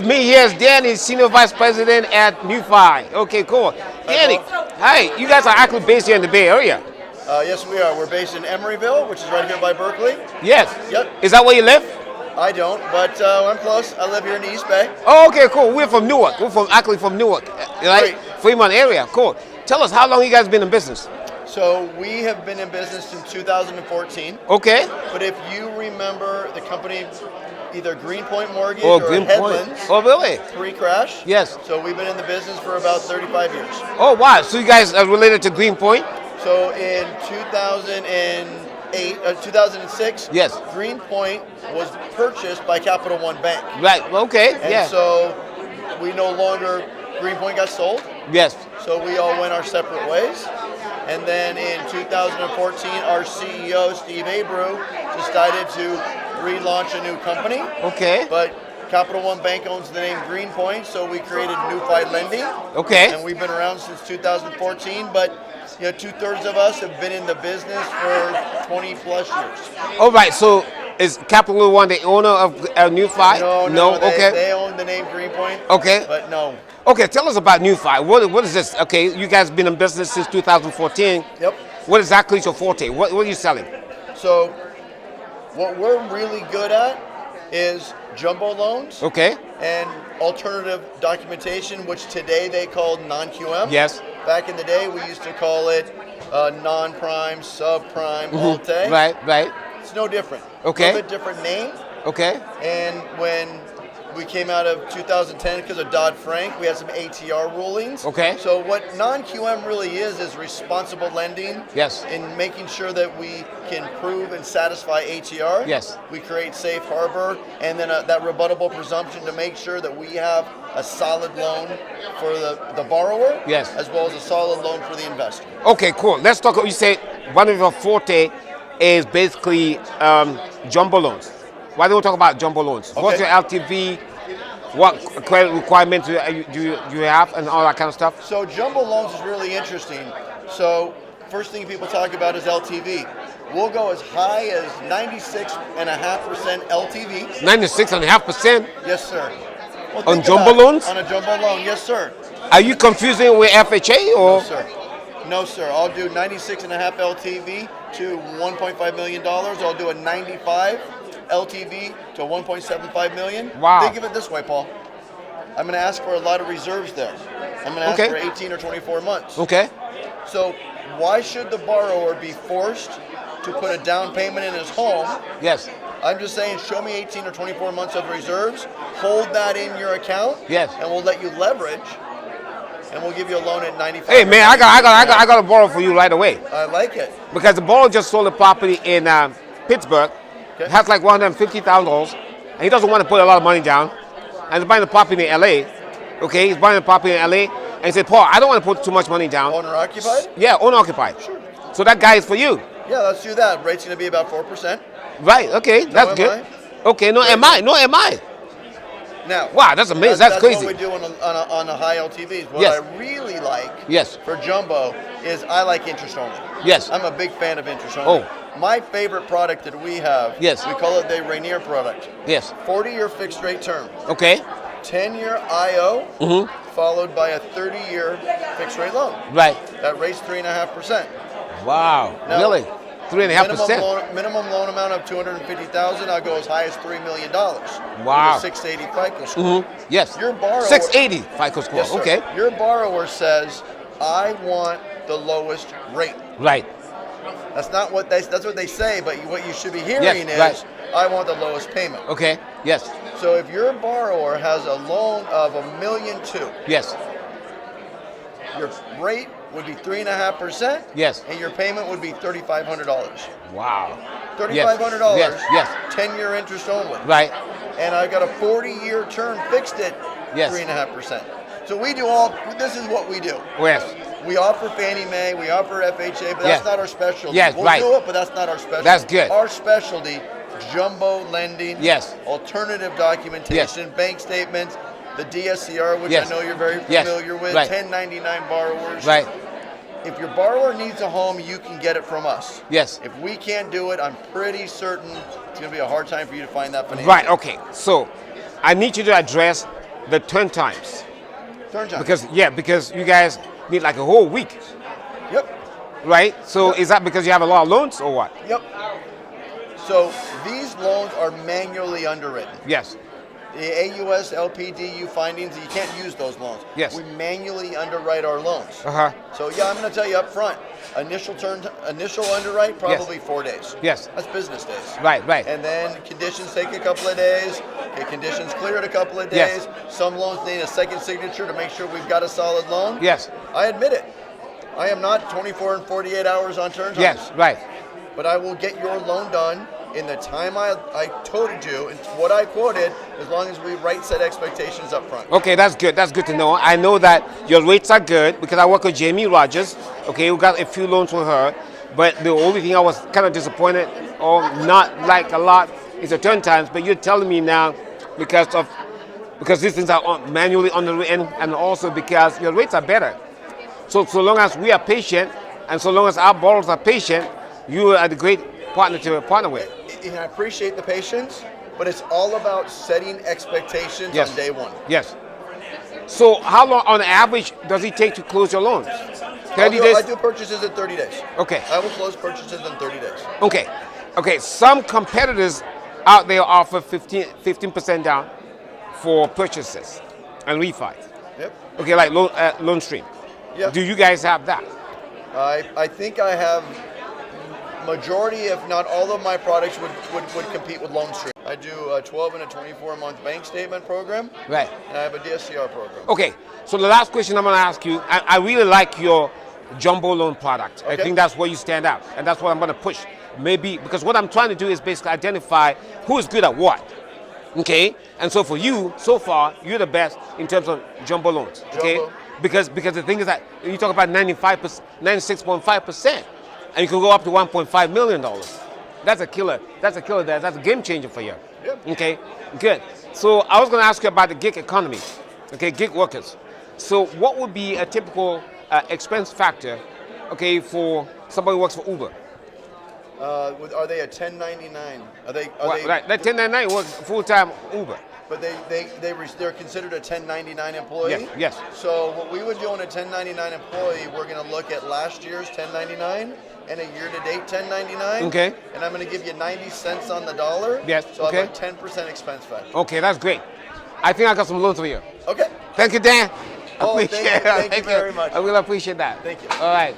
Me, yes, Danny, Senior Vice President at Newfi. Okay, cool. Danny, hi, you guys are actually based here in the Bay Area. Yes, we are. We're based in Emeryville, which is right here by Berkeley. Yes. Yep. Is that where you live? I don't, but I'm close. I live here in the East Bay. Oh, okay, cool. We're from Newark. We're from Newark, right? Great. Fremont area. Cool. Tell us, how long you guys been in business? So we have been in business since 2014. Okay. But if you remember the company, either Greenpoint Mortgage Oh, or Greenpoint. Headlands, Oh, really? pre-crash. Yes. So we've been in the business for about 35 years. Oh, wow. So you guys are related to Greenpoint? So in 2006, Yes. Greenpoint was purchased by Capital One Bank. Right. Okay. And yeah. so we no longer, Greenpoint got sold. Yes. So we all went our separate ways. And then in 2014, our CEO, Steve Abreu, decided to relaunch a new company. Okay. But Capital One Bank owns the name Greenpoint, so we created Newfi Lending. Okay. And we've been around since 2014, but 2/3 of us have been in the business for 20 plus years. All right. So is Capital One the owner of Newfi? No. Okay. They own the name Greenpoint. Okay. But no. Okay, tell us about Newfi. What is this? Okay, you guys been in business since 2014. Yep. What exactly is your forte? What are you selling? So what we're really good at is jumbo loans. Okay. And alternative documentation, which today they call non-QM. Yes. Back in the day, we used to call it non-prime, subprime, alt-A. Right. It's no different. Okay. A little bit different name. Okay. And when we came out of 2010 because of Dodd-Frank, we had some ATR rulings. Okay. So what non-QM really is responsible lending. Yes. In making sure that we can prove and satisfy ATR. Yes. We create safe harbor and then that rebuttable presumption to make sure that we have a solid loan for the borrower. Yes. As well as a solid loan for the investor. Okay, cool. Let's talk. You say one of your forte is basically jumbo loans. Why don't we talk about jumbo loans? Okay. What's your LTV? What credit requirements do you have and all that kind of stuff? So jumbo loans is really interesting. So first thing people talk about is LTV. We'll go as high as 96.5% LTV. 96.5%? Yes, sir. Well, On think jumbo about it. loans? On a jumbo loan, yes, sir. Are you confusing with FHA or? No, sir. No, sir. I'll do 96.5 LTV to $1.5 million. I'll do a 95 LTV to 1.75 million. Wow. Think of it this way, Paul. I'm going to ask for a lot of reserves there. I'm going to ask for 18 or 24 months. Okay. So why should the borrower be forced to put a down payment in his home? Yes. I'm just saying, show me 18 or 24 months of reserves, hold that in your account, Yes. and we'll let you leverage, and we'll give you a loan at 95. Hey man, I got to borrow for you right away. I like it. Because the borrower just sold a property in Pittsburgh. Okay. It has like $150,000, and he doesn't want to put a lot of money down. And he's buying the property in LA. Okay, he's buying the property in LA, and he said, Paul, I don't want to put too much money down. Owner occupied? Yeah, owner occupied. Sure. So that guy is for you. Yeah, let's do that. Rate's going to be about 4%. Right. Okay, that's good. Okay, no MI. Now, wow, that's amazing. That's crazy. What we do on a high LTVs. What Yes. I really like Yes. for jumbo is I like interest only. Yes. I'm a big fan of interest only. Oh. My favorite product that we have, Yes. we call it the Rainier product. Yes. 40-year fixed rate term. Okay. 10-year IO, followed by a 30-year fixed rate loan. Right. That rate's 3.5%. Wow. Now, really? 3.5%. Minimum loan amount of $250,000. I'll go as high as $3 million. Wow. With a 680 FICO score. Yes. Your borrower. 680 FICO score. Yes, sir. Okay. Your borrower says, "I want the lowest rate." Right. That's not what that's what they say, but what you should be hearing Yes, is, right. "I want the lowest payment." Okay. Yes. So if your borrower has a loan of $1.2 million, Yes. your rate would be 3.5%. Yes. And your payment would be $3,500. Wow. $3,500. Yes. 10-year interest only. Right. And I got a 40-year term fixed at 3.5%. So we do all. This is what we do. Yes. We offer Fannie Mae, we offer FHA, but that's not our specialty. Yes, we'll right. do it, but that's not our specialty. That's good. Our specialty, jumbo lending, Yes. alternative documentation, bank statements, the DSCR, which Yes. I know you're very Yes. familiar with, Right. 1099 borrowers. Right. If your borrower needs a home, you can get it from us. Yes. If we can't do it, I'm pretty certain it's going to be a hard time for you to find that financing. Right. Okay. So, I need you to address the turn times. Turn time. Because you guys need like a whole week, Yep. right? So is that because you have a lot of loans or what? Yep. So these loans are manually underwritten. Yes. The AUS LPDU findings, you can't use those loans. Yes. We manually underwrite our loans. Uh-huh. So yeah, I'm going to tell you up front. Initial underwrite, probably 4 days. Yes. That's business days. Right. And then conditions take a couple of days. Get conditions cleared a couple of Yes. days. Some loans need a second signature to make sure we've got a solid loan. Yes. I admit it. I am not 24 and 48 hours on turn times. Yes. Right. But I will get your loan done in the time I told you and what I quoted, as long as we set expectations up front. Okay, that's good. That's good to know. I know that your rates are good because I work with Jamie Rogers. Okay, we got a few loans with her. But the only thing I was kind of disappointed, or not like a lot, is the turn times. But you're telling me now because these things are manually underwritten, and also because your rates are better. So long as we are patient, and so long as our borrowers are patient, you are the great partner to partner with. And I appreciate the patience, but it's all about setting expectations on day one. Yes. So how long on average does it take to close your loans? 30 days? I do purchases in 30 days. Okay. I will close purchases in 30 days. Okay. Some competitors out there offer 15% down for purchases and refi. Yep. Okay, like loan stream. Yep. Do you guys have that? I think I have majority, if not all of my products would compete with loan stream. I do a 12 and a 24 month bank statement program. Right. And I have a DSCR program. Okay, so the last question I'm going to ask you, I really like your jumbo loan product. Okay. I think that's where you stand out, and that's what I'm going to push. Maybe, because what I'm trying to do is basically identify who is good at what. Okay, and so for you, so far, you're the best in terms of jumbo loans. Okay, Jumbo. because the thing is that you talk about 96.5%, and you can go up to $1.5 million. That's a killer. That's a game changer for you. Yep. Okay, good. So I was going to ask you about the gig economy. Okay, gig workers. So what would be a typical expense factor, okay, for somebody who works for Uber? Are they a 1099? Right, that 1099 works full-time Uber. But they're considered a 1099 employee? Yes. So what we would do on a 1099 employee, we're going to look at last year's 1099 and a year-to-date 1099. Okay. And I'm going to give you 90 cents on the dollar. Yes, So okay. I have a 10% expense factor. Okay, that's great. I think I got some loans for you. Okay. Thank you, Dan. Oh, thank you very much. I really appreciate that. Thank you. All right.